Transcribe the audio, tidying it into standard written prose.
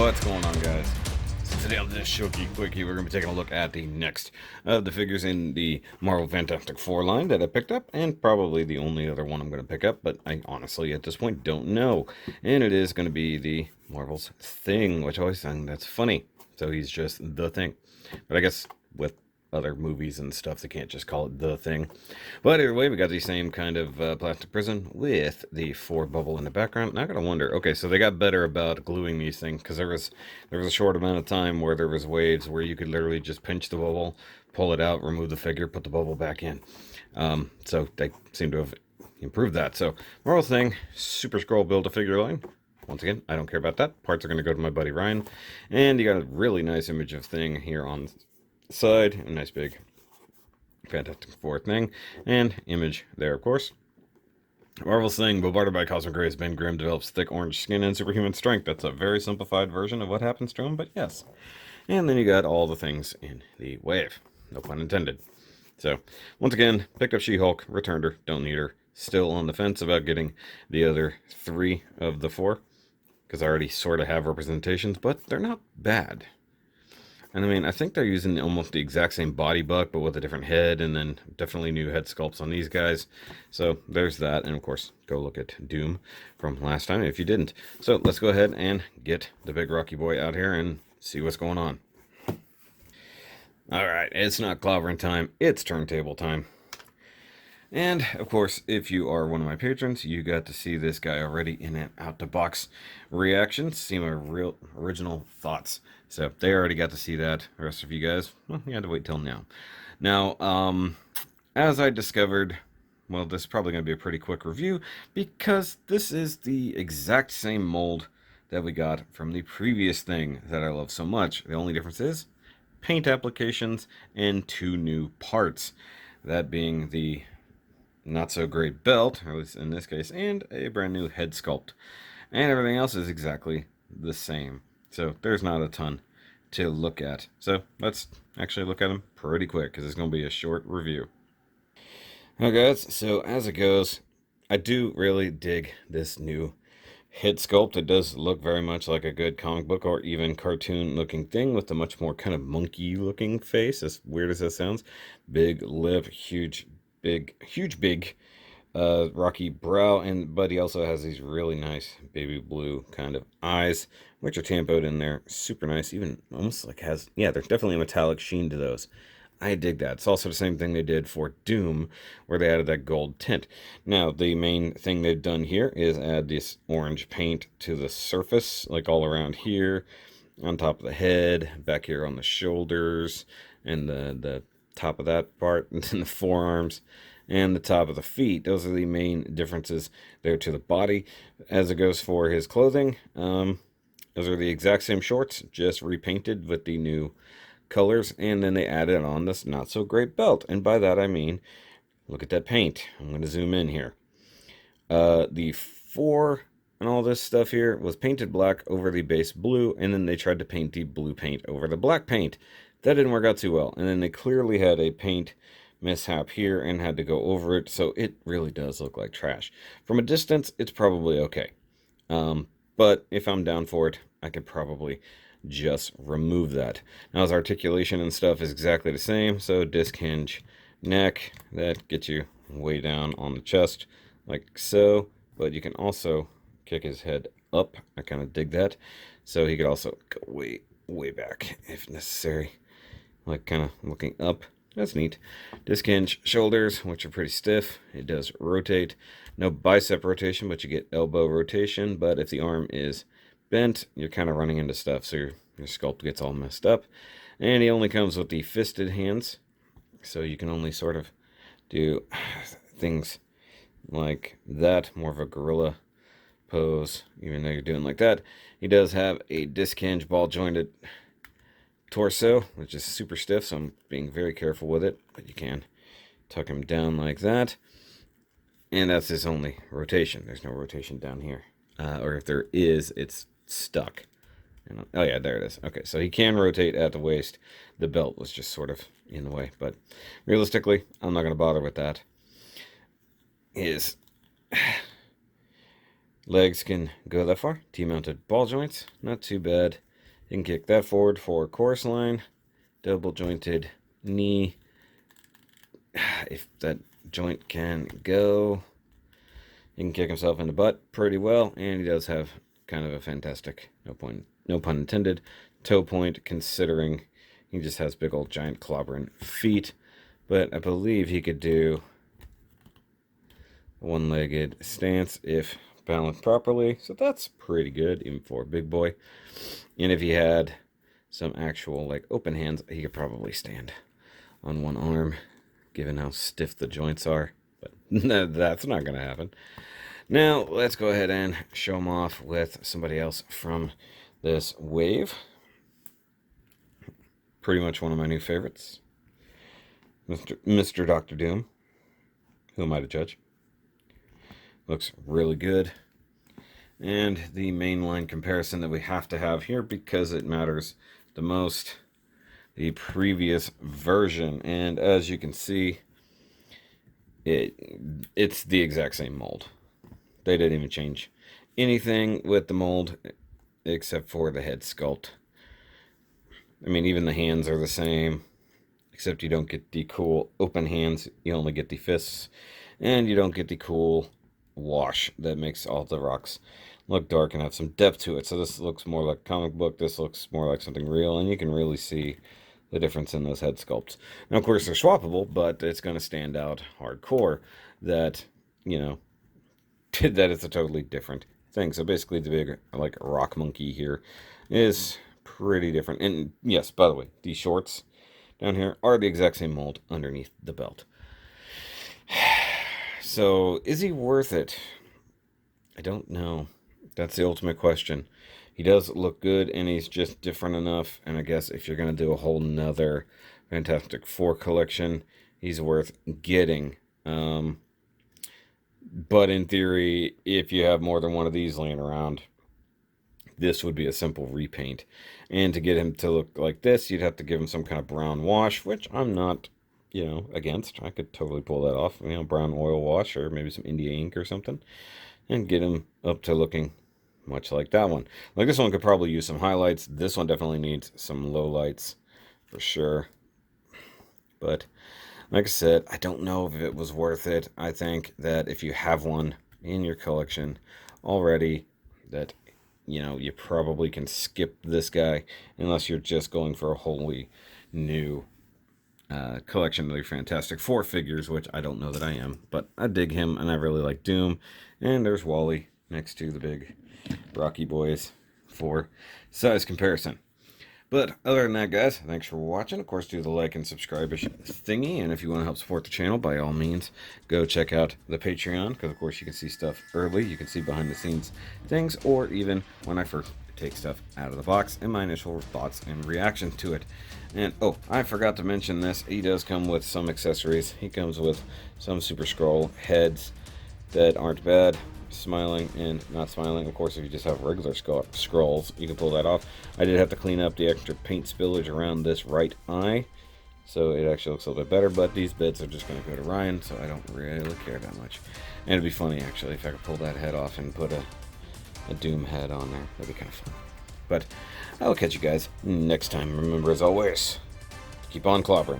What's going on, guys? So today on this SHOKY Quickie, we're going to be taking a look at the next of the figures in the Marvel Fantastic Four line that I picked up, and probably the only other one I'm going to pick up, but I honestly, at this point, don't know. And it is going to be the Marvel's Thing, which I always think that's funny. So he's just the Thing. But I guess with other movies and stuff, they can't just call it the Thing. But either way, we got the same kind of plastic prison with the 4 bubble in the background. Now I gotta wonder, okay, so they got better about gluing these things, because there was a short amount of time where there was waves where you could literally just pinch the bubble, pull it out, remove the figure, put the bubble back in. So they seem to have improved that. So Marvel Thing, Super Skrull Build-A-Figure line. Once again, I don't care about that. Parts are going to go to my buddy Ryan. And you got a really nice image of Thing here on the side. A nice big Fantastic Four Thing. And image there, of course. Marvel's Thing, bombarded by cosmic rays, Ben Grimm develops thick orange skin and superhuman strength. That's a very simplified version of what happens to him, but yes. And then you got all the things in the wave. No pun intended. So, once again, picked up She-Hulk, returned her, don't need her. Still on the fence about getting the other 3 of the 4. Because I already sort of have representations, but they're not bad. And I mean, I think they're using almost the exact same body buck, but with a different head, and then definitely new head sculpts on these guys. So there's that, and of course, go look at Doom from last time if you didn't. So let's go ahead and get the big Rocky boy out here and see what's going on. Alright, it's not clobbering time, it's turntable time. And, of course, if you are one of my patrons, you got to see this guy already in an out-the-box reaction, see my real original thoughts. So, they already got to see that. The rest of you guys, well, you had to wait till now. Now, as I discovered, well, this is probably going to be a pretty quick review, because this is the exact same mold that we got from the previous Thing that I love so much. The only difference is paint applications and 2 new parts. That being the not so great belt, or at least in this case, and a brand new head sculpt. And everything else is exactly the same. So there's not a ton to look at. So let's actually look at them pretty quick, because it's going to be a short review. Okay, guys, so as it goes, I do really dig this new head sculpt. It does look very much like a good comic book or even cartoon looking thing, with a much more kind of monkey looking face, as weird as that sounds. Big lip, huge big rocky brow, but he also has these really nice baby blue kind of eyes, which are tampoed in there, super nice, even almost like has, yeah, there's definitely a metallic sheen to those. I dig that. It's also the same thing they did for Doom, where they added that gold tint. Now, the main thing they've done here is add this orange paint to the surface, like all around here, on top of the head, back here on the shoulders, and the top of that part, and then the forearms, and the top of the feet. Those are the main differences there to the body. As it goes for his clothing, those are the exact same shorts, just repainted with the new colors, and then they added on this not so great belt. And by that I mean, look at that paint. I'm going to zoom in here. The 4 and all this stuff here was painted black over the base blue, and then they tried to paint the blue paint over the black paint. That didn't work out too well, and then they clearly had a paint mishap here and had to go over it, so it really does look like trash. From a distance, it's probably okay. But if I'm down for it, I could probably just remove that. Now, his articulation and stuff is exactly the same, so disc hinge neck, that gets you way down on the chest, like so, but you can also kick his head up. I kind of dig that. So he could also go way back if necessary, like kind of looking up. That's neat. Disc hinge shoulders, which are pretty stiff. It does rotate. No bicep rotation, but you get elbow rotation. But if the arm is bent, you're kind of running into stuff, so your sculpt gets all messed up. And he only comes with the fisted hands, so you can only sort of do things like that, more of a gorilla pose, even though you're doing like that. He does have a disc hinge ball jointed torso, which is super stiff, so I'm being very careful with it, but you can tuck him down like that, and that's his only rotation. There's no rotation down here, or if there is, it's stuck. And, oh yeah, there it is. Okay, so he can rotate at the waist. The belt was just sort of in the way, but realistically, I'm not going to bother with that. His legs can go that far. T-mounted ball joints, not too bad. You can kick that forward for chorus line, double jointed knee, if that joint can go. He can kick himself in the butt pretty well, and he does have kind of a fantastic, no pun intended, toe point, considering he just has big old giant clobbering feet. But I believe he could do a one-legged stance if balanced properly, so that's pretty good, even for a big boy. And if he had some actual, like, open hands, he could probably stand on one arm, given how stiff the joints are. But that's not going to happen. Now, let's go ahead and show him off with somebody else from this wave. Pretty much one of my new favorites. Mr. Dr. Doom. Who am I to judge? Looks really good. And the mainline comparison that we have to have here, because it matters the most, the previous version. And as you can see, it's the exact same mold. They didn't even change anything with the mold except for the head sculpt. I mean, even the hands are the same, except you don't get the cool open hands. You only get the fists, and you don't get the cool wash that makes all the rocks look dark and have some depth to it. So this looks more like a comic book. This looks more like something real, and you can really see the difference in those head sculpts. Now, of course, they're swappable, but it's going to stand out hardcore that, you know, that it's a totally different thing. So basically the big, like, rock monkey here is pretty different. And yes, by the way, these shorts down here are the exact same mold underneath the belt. So is he worth it? I don't know. That's the ultimate question. He does look good, and he's just different enough. And I guess if you're going to do a whole nother Fantastic Four collection, he's worth getting. But in theory, if you have more than one of these laying around, this would be a simple repaint. And to get him to look like this, you'd have to give him some kind of brown wash, which I'm not, you know, against. I could totally pull that off. You know, brown oil wash or maybe some India ink or something. And get him up to looking much like that one. Like, this one could probably use some highlights. This one definitely needs some lowlights for sure. But like I said, I don't know if it was worth it. I think that if you have one in your collection already, that, you know, you probably can skip this guy unless you're just going for a wholly new collection of the Fantastic Four figures, which I don't know that I am, but I dig him, and I really like Doom. And there's Wally next to the big Rocky boys for size comparison. But other than that, guys, thanks for watching. Of course, do the like and subscribe thingy. And if you want to help support the channel, by all means, go check out the Patreon. Because, of course, you can see stuff early. You can see behind-the-scenes things. Or even when I first take stuff out of the box and my initial thoughts and reactions to it. And, oh, I forgot to mention this. He does come with some accessories. He comes with some Super Skrull heads that aren't bad. Smiling and not smiling. Of course, if you just have regular Skrulls, you can pull that off. I did have to clean up the extra paint spillage around this right eye, so it actually looks a little bit better, but these bits are just going to go to Ryan, so I don't really care that much. And it'd be funny, actually, if I could pull that head off and put a Doom head on there. That'd be kind of fun. But I'll catch you guys next time. Remember, as always, keep on clobbering.